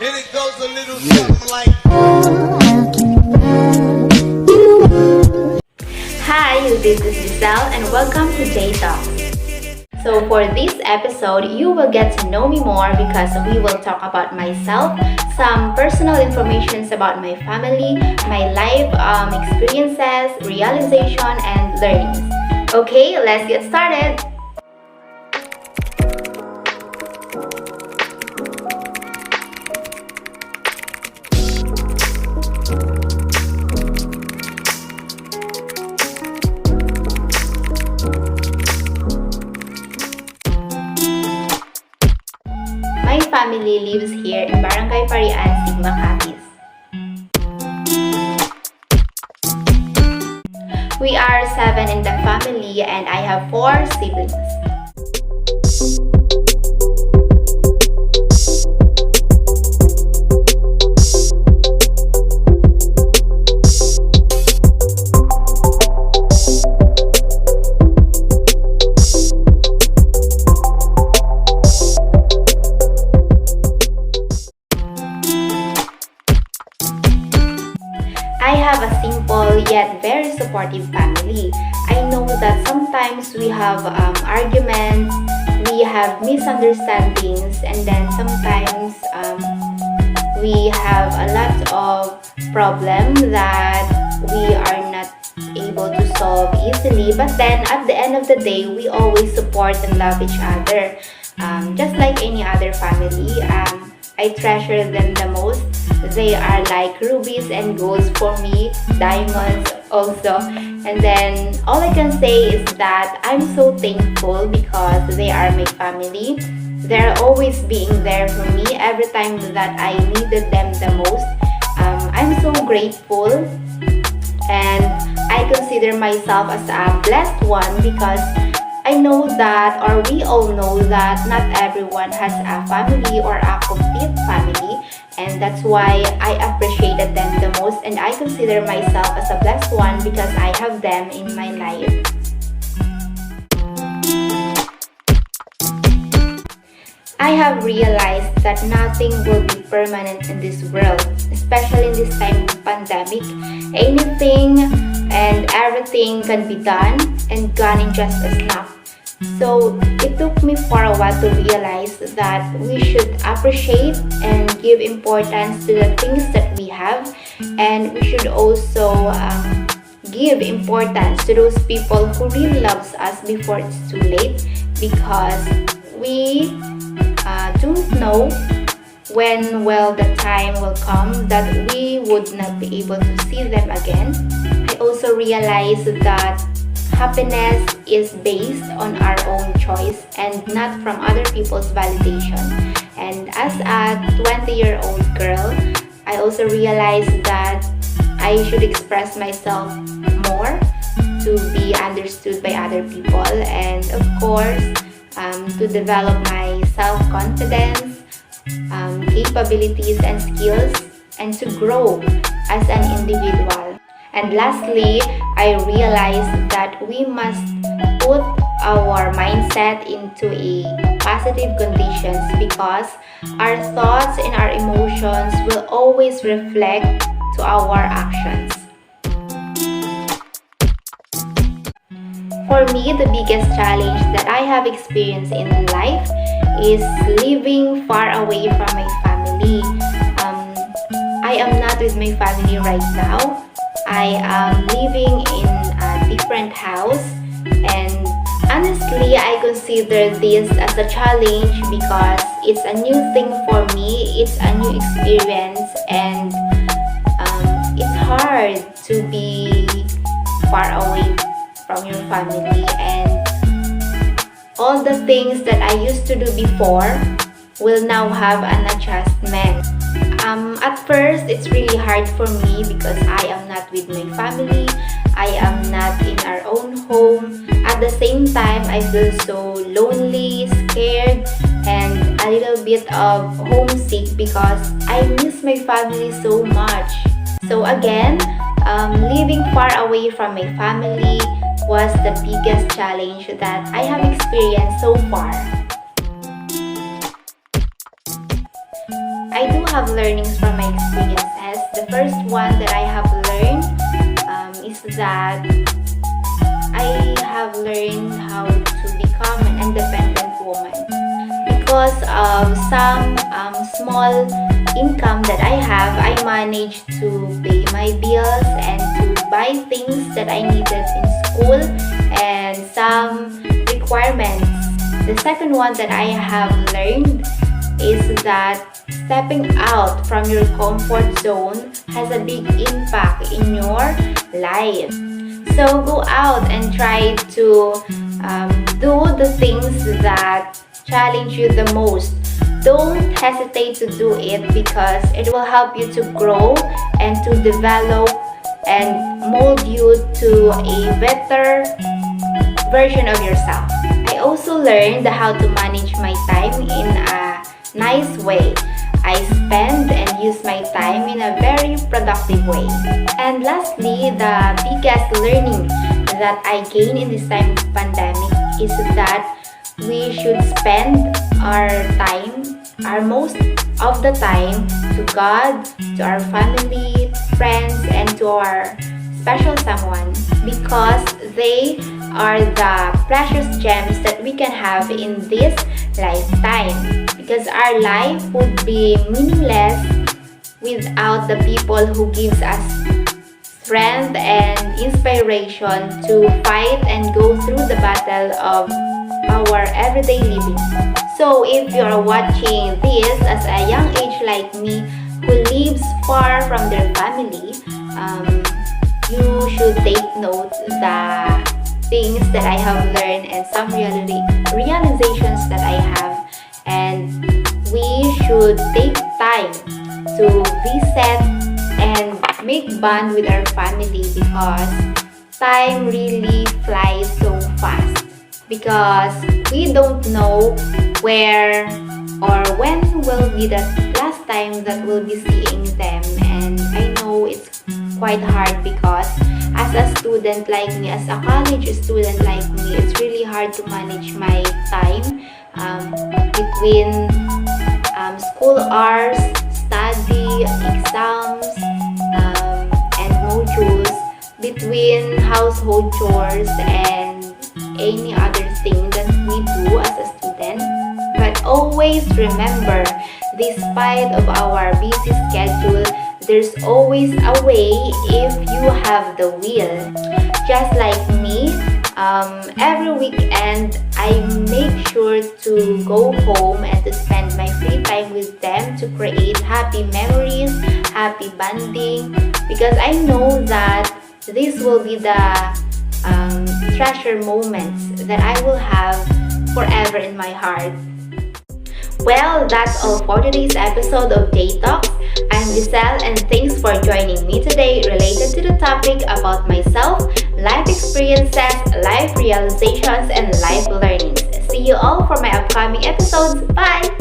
And it goes a little something like. Hi, this is Giselle and welcome to J Talks. So for this episode, you will get to know me more because we will talk about myself, some personal information about my family, my life experiences, realization, and learnings. Okay, let's get started. My family lives here in Barangay Parian, Sigma, Capiz. We are 7 in the family and I have 4 siblings. I have a simple yet very supportive family. I know that sometimes we have arguments, we have misunderstandings, and then sometimes we have a lot of problems that we are not able to solve easily. But then at the end of the day, we always support and love each other. Just like any other family, I treasure them the most. They are like rubies and golds for me, diamonds also. And then all I can say is that I'm so thankful because they are my family. They're always being there for me every time that I needed them the most. I'm so grateful and I consider myself as a blessed one because I know that, or we all know that not everyone has a family or a complete family, and that's why I appreciated them the most, and I consider myself as a blessed one because I have them in my life. I have realized that nothing will be permanent in this world, especially in this time of pandemic. Anything and everything can be done and gone in just a snap. So it took me for a while to realize that we should appreciate and give importance to the things that we have, and we should also give importance to those people who really loves us before it's too late, because we don't know when the time will come that we would not be able to see them again. I also realized that happiness is based on our own choice and not from other people's validation. And as a 20-year-old girl, I also realized that I should express myself more to be understood by other people, and of course, to develop my self-confidence, capabilities and skills, and to grow as an individual. And lastly, I realized that we must put our mindset into a positive conditions because our thoughts and our emotions will always reflect to our actions. For me, the biggest challenge that I have experienced in life is living far away from my family. I am not with my family right now. I am living in a different house, and honestly, I consider this as a challenge because it's a new thing for me, it's a new experience, and it's hard to be far away from your family, and all the things that I used to do before will now have an adjustment. At first, it's really hard for me because I am not with my family, I am not in our own home. At the same time, I feel so lonely, scared, and a little bit of homesick because I miss my family so much. So again, living far away from my family was the biggest challenge that I have experienced so far. I do have learnings from my experiences. The first one that I have learned is that I have learned how to become an independent woman. Because of some small income that I have, I managed to pay my bills and to buy things that I needed in school and some requirements. The second one that I have learned is that stepping out from your comfort zone has a big impact in your life. So go out and try to do the things that challenge you the most. Don't hesitate to do it because it will help you to grow and to develop and mold you to a better version of yourself. I also learned how to manage my time in a nice way. I spend and use my time in a very productive way. And lastly, the biggest learning that I gained in this time of pandemic is that we should spend our time, our most of the time, to God, to our family, friends, and to our special someone, because they are the precious gems that we can have in this lifetime. Because our life would be meaningless without the people who gives us strength and inspiration to fight and go through the battle of our everyday living. So if you are watching this as a young age like me who lives far from their family, you should take note the things that I have learned and some realizations that I have, and we should take time to reset and make bond with our family, because time really flies so fast, because we don't know where or when will be the last time that we'll be seeing them. And I know it's quite hard because as a student like me, as a college student like me, it's really hard to manage my time between school hours, study, exams, and modules, between household chores and any other thing that we do as a student. But always remember, despite of our busy schedule, there's always a way if you have the will. Just like me, every weekend I make sure to go home and to spend my free time with them to create happy memories, happy bonding, because I know that this will be the treasure moments that I will have forever in my heart. Well, that's all for today's episode of Day Talks. I'm Giselle, and thanks for joining me today related to the topic about myself, life experiences, life realizations, and life learnings. See you all for my upcoming episodes. Bye!